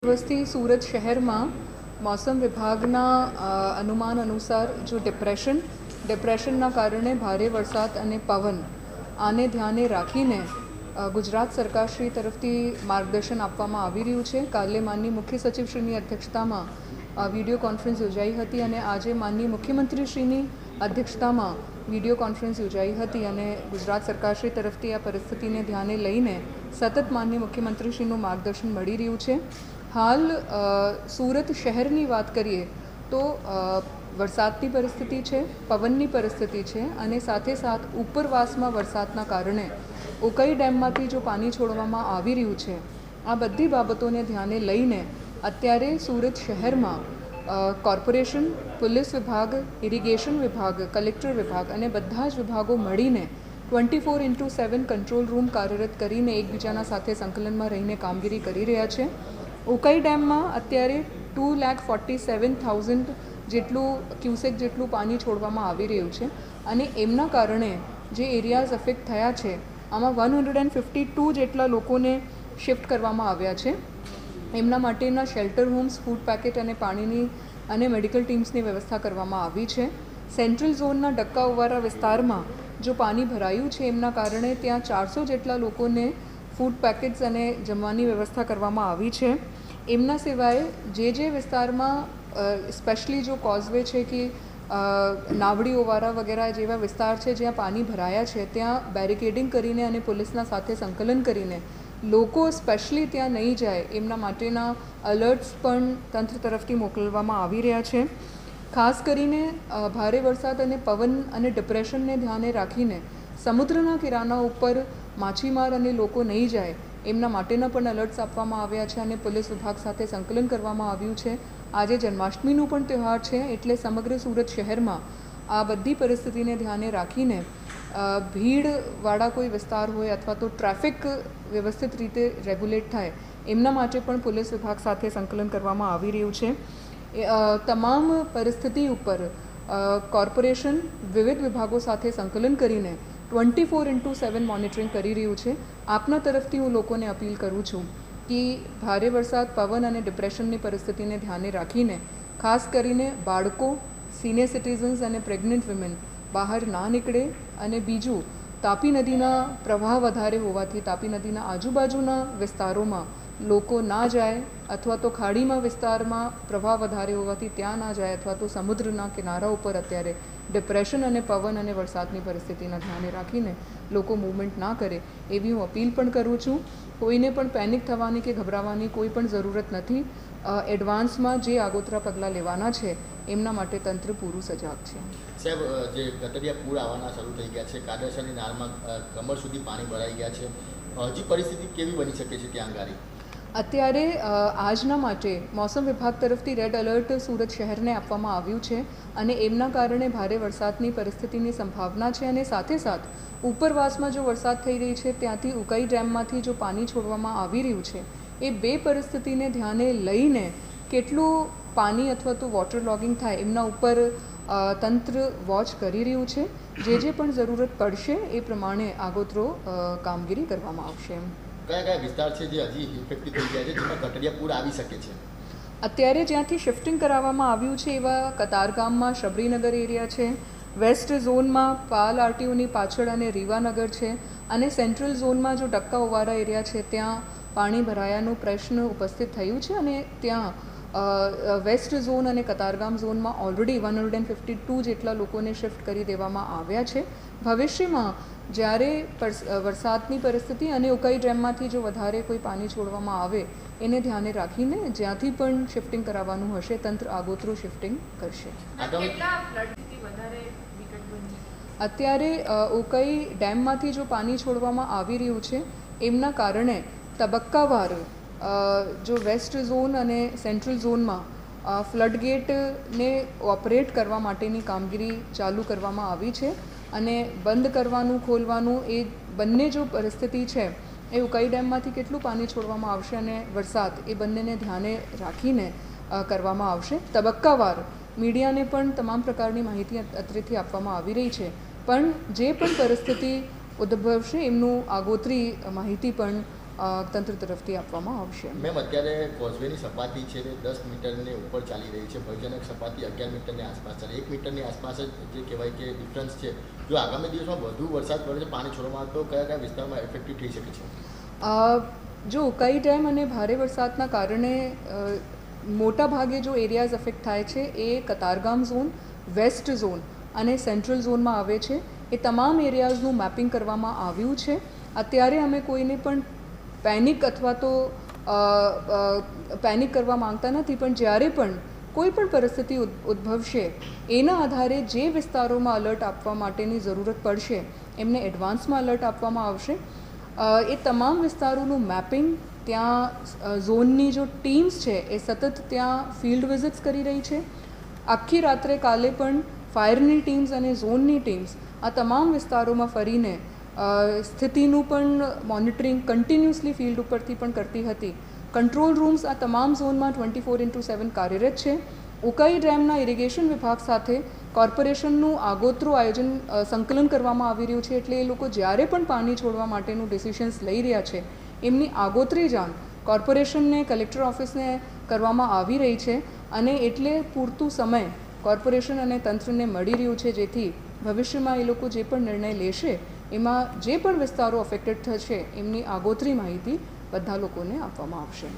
દિવસથી સુરત શહેરમાં મોસમ વિભાગના અનુમાન અનુસાર જો ડિપ્રેશનના કારણે ભારે વરસાદ અને પવન આને ધ્યાને રાખીને ગુજરાત સરકારશ્રી તરફથી માર્ગદર્શન આપવામાં આવી રહ્યું છે. કાલે માનનીય મુખ્ય સચિવશ્રીની અધ્યક્ષતામાં વિડીયો કોન્ફરન્સ યોજાઈ હતી અને આજે માનનીય મુખ્યમંત્રીશ્રીની અધ્યક્ષતામાં વિડીયો કોન્ફરન્સ યોજાઈ હતી અને ગુજરાત સરકારશ્રી તરફથી આ પરિસ્થિતિને ધ્યાને લઈને સતત માનનીય મુખ્યમંત્રીશ્રીનું માર્ગદર્શન મળી રહ્યું છે. હાલ સુરત શહેરની વાત કરીએ તો વરસાદની પરિસ્થિતિ છે, પવનની પરિસ્થિતિ છે અને સાથે સાથ ઉપરવાસમાં વરસાદના કારણે ઉકાઈ ડેમમાંથી જો પાણી છોડવામાં આવી રહ્યું છે, આ બધી બાબતોને ધ્યાને લઈને અત્યારે સુરત શહેરમાં કોર્પોરેશન, પોલીસ વિભાગ, ઇરિગેશન વિભાગ, કલેક્ટર વિભાગ અને બધા જ વિભાગો મળીને 24/7 કંટ્રોલ રૂમ કાર્યરત કરીને એકબીજાના સાથે સંકલનમાં રહીને કામગીરી કરી રહ્યા છે. ઉકાઈ ડેમમાં અત્યારે 2,47,000 જેટલું ક્યુસેક જેટલું પાણી છોડવામાં આવી રહ્યું છે અને એમના કારણે જે એરિયાઝ અફેક્ટ થયા છે આમાં 152 જેટલા લોકોને શિફ્ટ કરવામાં આવ્યા છે. એમના માટેના શેલ્ટર હોમ્સ, ફૂડ પેકેટ અને પાણીની અને મેડિકલ ટીમ્સની વ્યવસ્થા કરવામાં આવી છે. સેન્ટ્રલ ઝોનના ડક્કાઉવારા વિસ્તારમાં જો પાણી ભરાયું છે એમના કારણે ત્યાં 400 જેટલા લોકોને ફૂડ પેકેટ્સ અને જમવાની વ્યવસ્થા કરવામાં આવી છે. એમના સિવાય જે વિસ્તારમાં સ્પેશિયલી જો કોઝવે છે કે નાવડીઓવાળા વગેરે જેવા વિસ્તાર છે જ્યાં પાણી ભરાયા છે ત્યાં બેરિકેડિંગ કરીને અને પોલીસના સાથે સંકલન કરીને લોકો સ્પેશિયલી ત્યાં નહીં જાય એમના માટેના અલર્ટ્સ પણ તંત્ર તરફથી મોકલવામાં આવી રહ્યા છે. ખાસ કરીને ભારે વરસાદ અને પવન અને ડિપ્રેશનને ધ્યાને રાખીને સમુદ્રના કિનારા ઉપર માછીમાર અને લોકો નહીં જાય એમના માટેના પણ અલર્ટ્સ આપવામાં આવ્યા છે અને પોલીસ વિભાગ સાથે સંકલન કરવામાં આવ્યું છે. આજે જન્માષ્ટમીનું પણ તહેવાર છે એટલે સમગ્ર સુરત શહેરમાં આ બધી પરિસ્થિતિને ધ્યાને રાખીને ભીડવાળા કોઈ વિસ્તાર હોય અથવા તો ટ્રાફિક વ્યવસ્થિત રીતે રેગ્યુલેટ થાય એમના માટે પણ પોલીસ વિભાગ સાથે સંકલન કરવામાં આવી રહ્યું છે. તમામ પરિસ્થિતિ ઉપર કોર્પોરેશન વિવિધ વિભાગો સાથે સંકલન કરીને 24/7 મોનિટરિંગ કરી રહ્યું છે. આપના તરફથી હું લોકોને અપીલ કરું છું કે ભારે વરસાદ, પવન અને ડિપ્રેશનની પરિસ્થિતિને ધ્યાને રાખીને ખાસ કરીને બાળકો, સિનિયર સિટીઝન્સ અને પ્રેગ્નન્ટ વિમેન બહાર ના નીકળે અને બીજું તાપી નદીના પ્રવાહ વધારે હોવાથી તાપી નદીના આજુબાજુના વિસ્તારોમાં લોકો ના જાય અથવા તો ખાડીમાં વિસ્તારમાં પ્રવાહ વધારે હોવાથી ત્યાં ના જાય અથવા તો સમુદ્રના કિનારા ઉપર અત્યારે ડિપ્રેશન અને પવન અને વરસાદની પરિસ્થિતિના ધ્યાને રાખીને લોકો મૂવમેન્ટ ના કરે એવી હું અપીલ પણ કરું છું. કોઈને પણ પેનિક થવાની કે ગભરાવાની કોઈ પણ જરૂરત નથી. એડવાન્સમાં જે આગોતરા પગલાં લેવાના છે એમના માટે તંત્ર પૂરું સજાગ છે. સાહેબ, જે ગટરિયા પૂર આવવાના શરૂ થઈ ગયા છે, કાદરસરની નાળમાં કમર સુધી પાણી ભરાઈ ગયા છે, હજી પરિસ્થિતિ કેવી બની શકે છે ત્યાં આગળ? અત્યારે આજના માટે મોસમ વિભાગ તરફથી રેડ એલર્ટ સુરત શહેરને આપવામાં આવ્યું છે અને એમના કારણે ભારે વરસાદની પરિસ્થિતિની સંભાવના છે અને સાથે સાથ ઉપરવાસમાં જો વરસાદ થઈ રહી છે ત્યાંથી ઉકાઈ ડેમમાંથી જો પાણી છોડવામાં આવી રહ્યું છે એ બે પરિસ્થિતિને ધ્યાને લઈને કેટલું પાણી અથવા તો વોટર લોગિંગ થાય એમના ઉપર તંત્ર વોચ કરી રહ્યું છે. જે પણ જરૂરત પડશે એ પ્રમાણે આગોતરો કામગીરી કરવામાં આવશે. કયા કયા વિસ્તાર છે જે હજી ઇફેક્ટિવ થઈ ગયા છે જેમાં ગટરિયા પૂર આવી શકે છે? અત્યારે જ્યાંથી શિફ્ટિંગ કરાવવામાં આવ્યું છે એવા કતારગામમાં શબરીનગર એરિયા છે, વેસ્ટ ઝોનમાં પાલ આરટીઓની પાછળ અને રીવાનગર છે અને સેન્ટ્રલ ઝોનમાં જો ડક્કાઉવારા એરિયા છે ત્યાં પાણી ભરાયાનો પ્રશ્ન ઉપસ્થિત થયું છે અને ત્યાં વેસ્ટ ઝોન અને કતારગામ ઝોનમાં ઓલરેડી 152 જેટલા લોકોને શિફ્ટ કરી દેવામાં આવ્યા છે. ભવિષ્યમાં જ્યારે વરસાદની પરિસ્થિતિ અને ઉકાઈ ડેમમાંથી જો વધારે કોઈ પાણી છોડવામાં આવે એને ધ્યાને રાખીને જ્યાંથી પણ શિફ્ટિંગ કરાવવાનું હશે તંત્ર આગોતરું શિફ્ટિંગ કરશે. અત્યારે ઉકાઈ ડેમમાંથી જો પાણી છોડવામાં આવી રહ્યું છે એમના કારણે તબક્કાવાર જો વેસ્ટ ઝોન અને સેન્ટ્રલ ઝોનમાં ફ્લડગેટને ઓપરેટ કરવા માટેની કામગીરી ચાલુ કરવામાં આવી છે અને બંધ કરવાનું, ખોલવાનું એ બંને જો પરિસ્થિતિ છે એ ઉકાઈ ડેમમાંથી કેટલું પાણી છોડવામાં આવશે અને વરસાદ એ બંનેને ધ્યાને રાખીને કરવામાં આવશે. તબક્કાવાર મીડિયાને પણ તમામ પ્રકારની માહિતી અત્રેથી આપવામાં આવી રહી છે પણ જે પણ પરિસ્થિતિ ઉદ્ભવશે એમનું આગોતરી માહિતી પણ તંત્ર તરફથી આપવામાં આવશે. મેમ, અત્યારે કોઝવેની સપાટી છે તે 10 મીટરની ઉપર ચાલી રહી છે. ભયજનક સપાટી 11 મીટરની આસપાસ ચાલે. 1 મીટરની આસપાસ જ જે કહેવાય કે ડિફરન્સ છે. જો આગામી દિવસમાં વધુ વરસાદ પડે છે, પાણી છોડવામાં આવે તો કયા કયા વિસ્તારમાં ઇફેક્ટિવ થઈ શકે છે? જો કઈ ડેમ અને ભારે વરસાદના કારણે મોટા ભાગે જો એરિયાઝ અફેક્ટ થાય છે એ કતારગામ ઝોન, વેસ્ટ ઝોન અને સેન્ટ્રલ ઝોનમાં આવે છે. એ તમામ એરિયાઝનું મેપિંગ કરવામાં આવ્યું છે. અત્યારે અમે કોઈને પણ પેનિક અથવા તો પેનિક કરવા માંગતા નથી, પણ જ્યારે પણ કોઈ પણ પરિસ્થિતિ ઉદ્ભવશે એના આધારે જે વિસ્તારોમાં અલર્ટ આપવા માટેની જરૂરત પડશે એમને એડવાન્સમાં અલર્ટ આપવામાં આવશે. એ તમામ વિસ્તારોનું મેપિંગ ત્યાં ઝોનની જો ટીમ્સ છે એ સતત ત્યાં ફિલ્ડ વિઝિટ્સ કરી રહી છે. આખી રાત્રે કાલે પણ ફાયરની ટીમ્સ અને ઝોનની ટીમ્સ આ તમામ વિસ્તારોમાં ફરીને સ્થિતિનું પણ મોનિટરિંગ કન્ટિન્યુઅસલી ફિલ્ડ ઉપરથી પણ કરતી હતી. કંટ્રોલ રૂમ્સ આ તમામ ઝોનમાં 24/7 કાર્યરત છે. ઉકાઈ ડેમના ઇરિગેશન વિભાગ સાથે કોર્પોરેશનનું આગોતરું આયોજન સંકલન કરવામાં આવી રહ્યું છે. એટલે એ લોકો જ્યારે પણ પાણી છોડવા માટેનું ડિસિશન્સ લઈ રહ્યા છે એમની આગોતરી જાણ કોર્પોરેશનને, કલેક્ટર ઓફિસને કરવામાં આવી રહી છે. અને એટલે પૂરતું સમય કોર્પોરેશન અને તંત્રને મળી રહ્યું છે જેથી ભવિષ્યમાં એ લોકો જે પણ નિર્ણય લેશે એમાં જે પણ વિસ્તારો અફેક્ટેડ થશે એમની આગોતરી માહિતી બધા લોકોને આપવામાં આવશે.